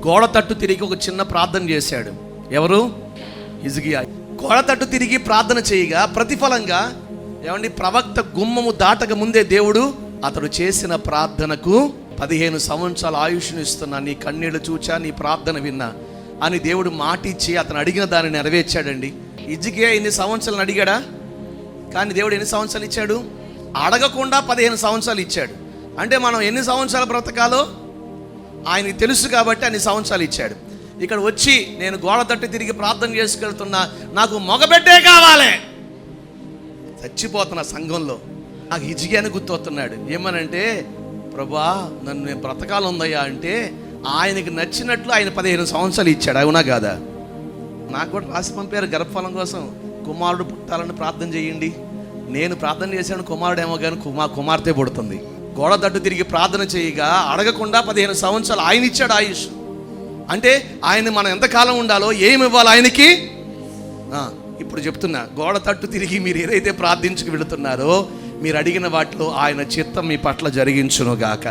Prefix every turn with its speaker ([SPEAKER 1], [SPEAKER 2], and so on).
[SPEAKER 1] గోడ తట్టు తిరిగి ఒక చిన్న ప్రార్థన చేశాడు. ఎవరు? హిజ్కియా. గోడ తట్టు తిరిగి ప్రార్థన చేయగా ప్రతిఫలంగా ఏమండి, ప్రవక్త గుమ్మము దాటక ముందే దేవుడు అతడు చేసిన ప్రార్థనకు 15 సంవత్సరాల ఆయుష్ను ఇస్తున్నా, నీ కన్నీళ్లు చూచా, నీ ప్రార్థన విన్నా అని దేవుడు మాటిచ్చి అతను అడిగిన దాన్ని నెరవేర్చాడండి. హిజ్కియా ఎన్ని సంవత్సరాలు అడిగాడా? కానీ దేవుడు ఎన్ని సంవత్సరాలు ఇచ్చాడు? అడగకుండా 15 సంవత్సరాలు ఇచ్చాడు. అంటే మనం ఎన్ని సంవత్సరాలు బ్రతకాలో ఆయనకి తెలుసు కాబట్టి అన్ని సంవత్సరాలు ఇచ్చాడు. ఇక్కడ వచ్చి నేను గోడ తట్టు తిరిగి ప్రార్థన చేసుకెళ్తున్నా, నాకు మగబెట్టే కావాలి, చచ్చిపోతున్నా సంఘంలో. నాకు హిజ్కియాని గుర్తొస్తున్నాడు. ఏమనంటే, ప్రభా నన్ను నేను బ్రతకాలందయ్యా అంటే ఆయనకి నచ్చినట్లు ఆయన 15 సంవత్సరాలు ఇచ్చాడు. అవునా కాదా? నాకు కూడా రాసి పంపారు గర్భఫలం కోసం, కుమారుడు పుట్టాలని ప్రార్థన చేయండి. నేను ప్రార్థన చేశాను, కుమారుడేమో కానీ కుమార్తె పుడుతుంది. గోడ తట్టు తిరిగి ప్రార్థన చేయగా అడగకుండా 15 సంవత్సరాలు ఆయన ఇచ్చాడు ఆయుష్. అంటే ఆయన మనం ఎంతకాలం ఉండాలో, ఏమి ఇవ్వాలి ఆయనకి. ఇప్పుడు చెప్తున్నా, గోడ తట్టు తిరిగి మీరు ఏదైతే ప్రార్థించుకు వెళుతున్నారో, మీరు అడిగిన వాటిలో ఆయన చిత్తం మీ పట్ల జరిగించునుగాక.